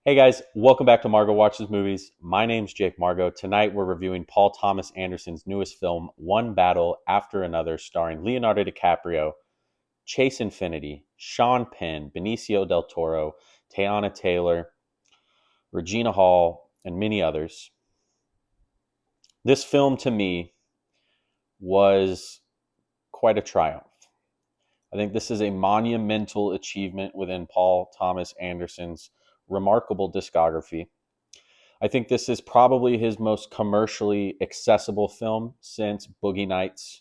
Hey guys, welcome back to Margot Watches Movies. My name's Jake Margot. Tonight we're reviewing Paul Thomas Anderson's newest film, One Battle After Another, starring Leonardo DiCaprio, Chase Infinity, Sean Penn, Benicio del Toro, Teyana Taylor, Regina Hall, and many others. This film to me was quite a triumph. I think this is a monumental achievement within Paul Thomas Anderson's remarkable discography. I think this is probably his most commercially accessible film since Boogie Nights.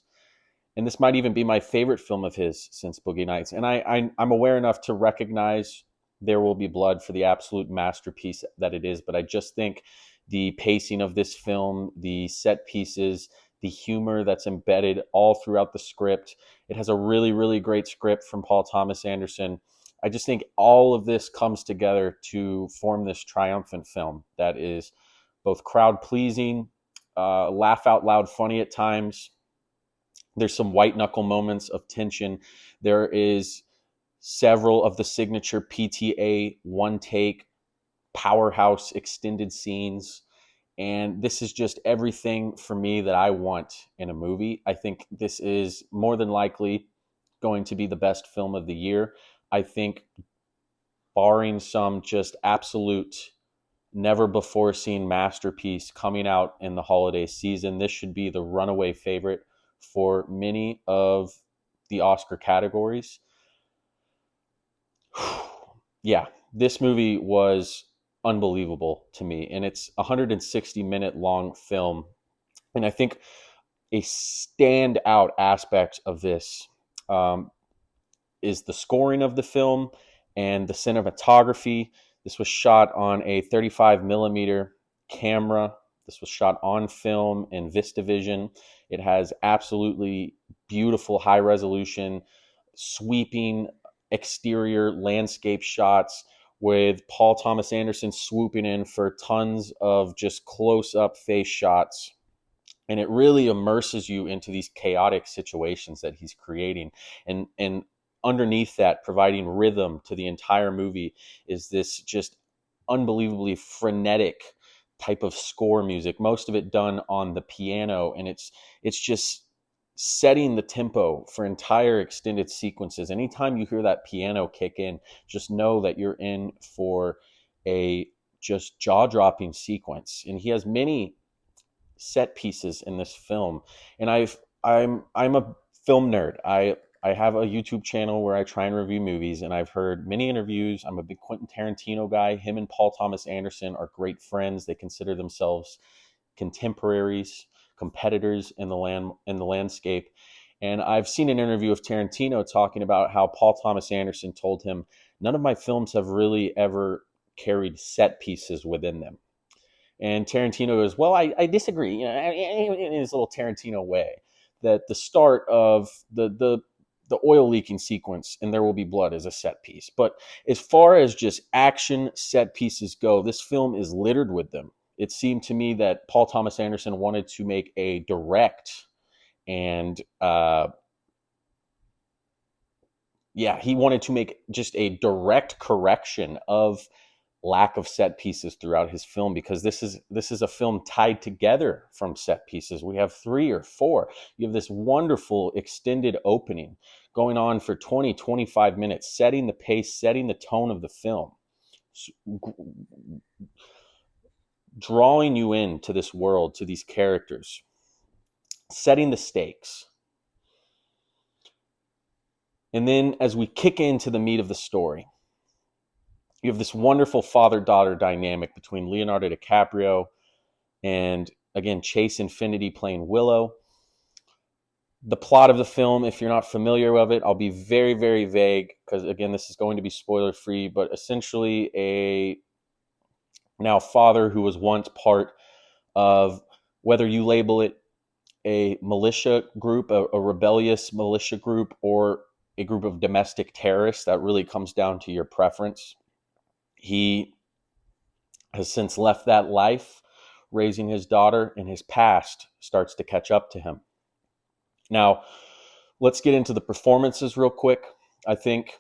And this might even be my favorite film of his since Boogie Nights. And I'm aware enough to recognize There Will Be Blood for the absolute masterpiece that it is. But I just think the pacing of this film, the set pieces, the humor that's embedded all throughout the script. It has a really, really great script from Paul Thomas Anderson. I just think all of this comes together to form this triumphant film that is both crowd pleasing, laugh out loud funny at times. There's some white knuckle moments of tension. There is several of the signature PTA one take powerhouse extended scenes. And this is just everything for me that I want in a movie. I think this is more than likely going to be the best film of the year. I think, barring some just absolute never before seen masterpiece coming out in the holiday season, this should be the runaway favorite for many of the Oscar categories. Yeah, this movie was unbelievable to me, and it's a 160-minute long film. And I think a standout aspect of this is the scoring of the film and the cinematography. This was shot on a 35 millimeter camera. This was shot on film in VistaVision. It has absolutely beautiful high resolution, sweeping exterior landscape shots with Paul Thomas Anderson swooping in for tons of just close-up face shots. And it really immerses you into these chaotic situations that he's creating. And underneath that, providing rhythm to the entire movie, is this just unbelievably frenetic type of score music, most of it done on the piano. And it's just setting the tempo for entire extended sequences. Anytime you hear that piano kick in, just know that you're in for a just jaw-dropping sequence. And he has many set pieces in this film. And I'm a film nerd. I have a YouTube channel where I try and review movies, and I've heard many interviews. I'm a big Quentin Tarantino guy. Him and Paul Thomas Anderson are great friends. They consider themselves contemporaries, competitors in the landscape. And I've seen an interview of Tarantino talking about how Paul Thomas Anderson told him, none of my films have really ever carried set pieces within them. And Tarantino goes, well, I disagree, in his little Tarantino way, that the start of the oil leaking sequence in There Will Be Blood is a set piece. But as far as just action set pieces go, this film is littered with them. It seemed to me that Paul Thomas Anderson wanted to make a direct and he wanted to make just a direct correction of lack of set pieces throughout his film, because this is a film tied together from set pieces. We have 3 or 4. You have this wonderful extended opening going on for 20-25 minutes, setting the pace, setting the tone of the film, drawing you into this world, to these characters, setting the stakes. And then as we kick into the meat of the story, you have this wonderful father-daughter dynamic between Leonardo DiCaprio and, again, Chase Infinity playing Willow. The plot of the film, if you're not familiar with it, I'll be very, very vague because, again, this is going to be spoiler-free, but essentially a now father who was once part of, whether you label it a militia group, a rebellious militia group, or a group of domestic terrorists, that really comes down to your preference. He has since left that life, raising his daughter, and his past starts to catch up to him. Now, let's get into the performances real quick. I think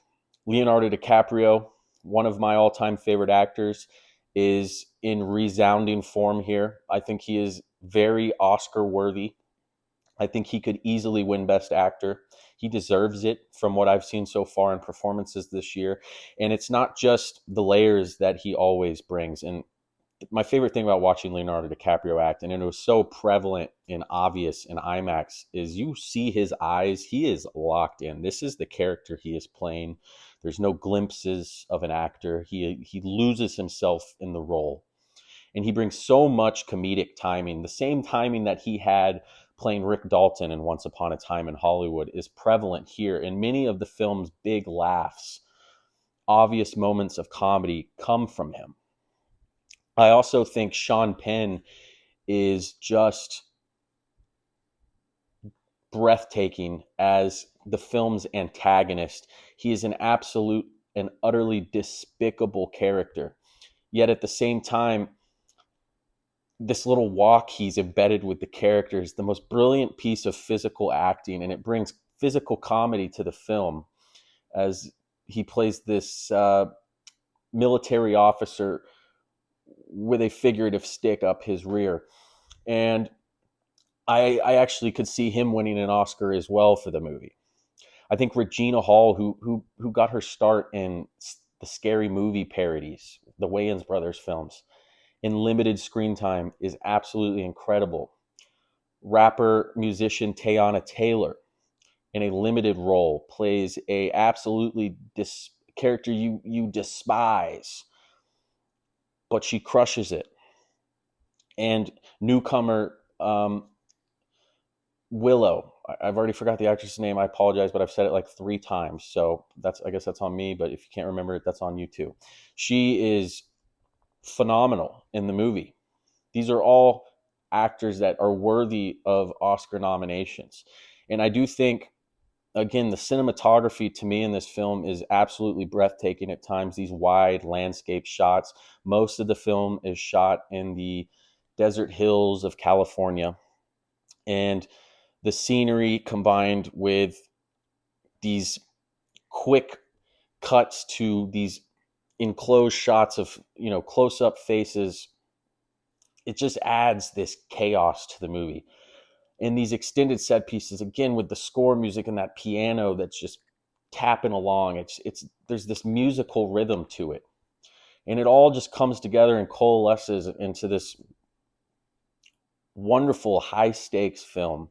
Leonardo DiCaprio, one of my all-time favorite actors, is in resounding form here. I think he is very Oscar worthy. I think he could easily win Best Actor. He deserves it from what I've seen so far in performances this year. And it's not just the layers that he always brings. And my favorite thing about watching Leonardo DiCaprio act, and it was so prevalent and obvious in IMAX, is you see his eyes. He is locked in. This is the character he is playing. There's no glimpses of an actor. He loses himself in the role. And he brings so much comedic timing. The same timing that he had playing Rick Dalton in Once Upon a Time in Hollywood is prevalent here. And many of the film's big laughs, obvious moments of comedy come from him. I also think Sean Penn is just breathtaking as the film's antagonist. He is an absolute and utterly despicable character. Yet at the same time, this little walk he's embedded with the character is the most brilliant piece of physical acting, and it brings physical comedy to the film as he plays this military officer with a figurative stick up his rear. And I actually could see him winning an Oscar as well for the movie. I think Regina Hall, who got her start in the scary movie parodies, the Wayans brothers films, in limited screen time, is absolutely incredible. Rapper musician Teyana Taylor, in a limited role, plays a absolutely character you despise, but she crushes it. And newcomer Willow, I've already forgot the actress's name. I apologize, but I've said it like 3 times. So I guess that's on me. But if you can't remember it, that's on you too. She is phenomenal in the movie. These are all actors that are worthy of Oscar nominations. And I do think, again, the cinematography to me in this film is absolutely breathtaking at times. These wide landscape shots. Most of the film is shot in the desert hills of California. And the scenery combined with these quick cuts to these enclosed shots of, close-up faces, it just adds this chaos to the movie. And these extended set pieces, again, with the score music and that piano that's just tapping along, it's there's this musical rhythm to it. And it all just comes together and coalesces into this wonderful high-stakes film.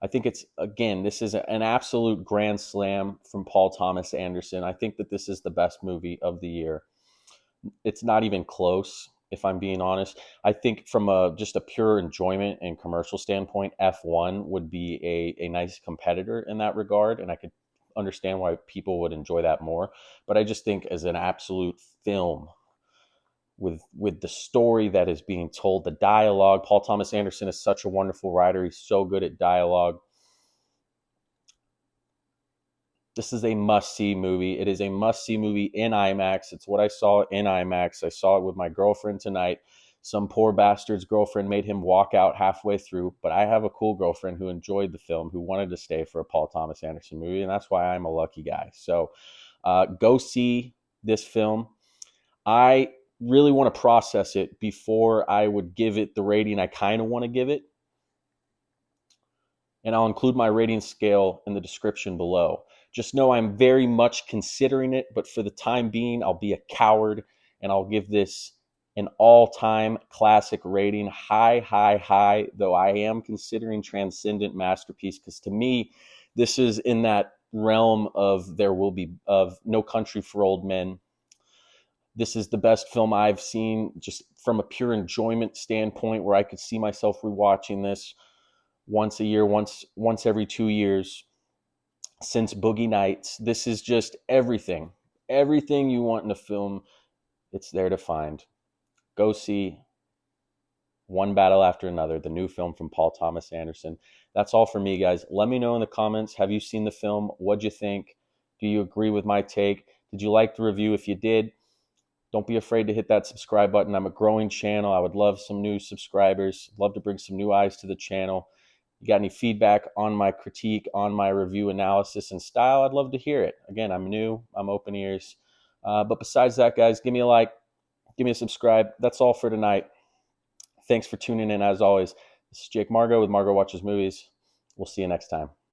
I think this is an absolute grand slam from Paul Thomas Anderson. I think that this is the best movie of the year. It's not even close, if I'm being honest. I think from just a pure enjoyment and commercial standpoint, F1 would be a nice competitor in that regard, and I could understand why people would enjoy that more. But I just think as an absolute film, with the story that is being told, the dialogue. Paul Thomas Anderson is such a wonderful writer. He's so good at dialogue. This is a must-see movie. It is a must-see movie in IMAX. It's what I saw in IMAX. I saw it with my girlfriend tonight. Some poor bastard's girlfriend made him walk out halfway through, but I have a cool girlfriend who enjoyed the film, who wanted to stay for a Paul Thomas Anderson movie, and that's why I'm a lucky guy. So go see this film. I really want to process it before I would give it the rating I kind of want to give it. And I'll include my rating scale in the description below. Just know I'm very much considering it, but for the time being, I'll be a coward and I'll give this an all-time classic rating. High, though I am considering Transcendent Masterpiece, because to me, this is in that realm of No Country for Old Men. This is the best film I've seen, just from a pure enjoyment standpoint, where I could see myself rewatching this once a year, once every 2 years since Boogie Nights. This is just everything you want in a film. It's there to find. Go see One Battle After Another, the new film from Paul Thomas Anderson. That's all for me, guys. Let me know in the comments, have you seen the film? What'd you think? Do you agree with my take? Did you like the review? If you did, don't be afraid to hit that subscribe button. I'm a growing channel. I would love some new subscribers. Love to bring some new eyes to the channel. You got any feedback on my critique, on my review analysis and style? I'd love to hear it. Again, I'm new. I'm open ears. But besides that, guys, give me a like, Give me a subscribe. That's all for tonight. Thanks for tuning in as always. This is Jake Margot with Margot Watches Movies. We'll see you next time.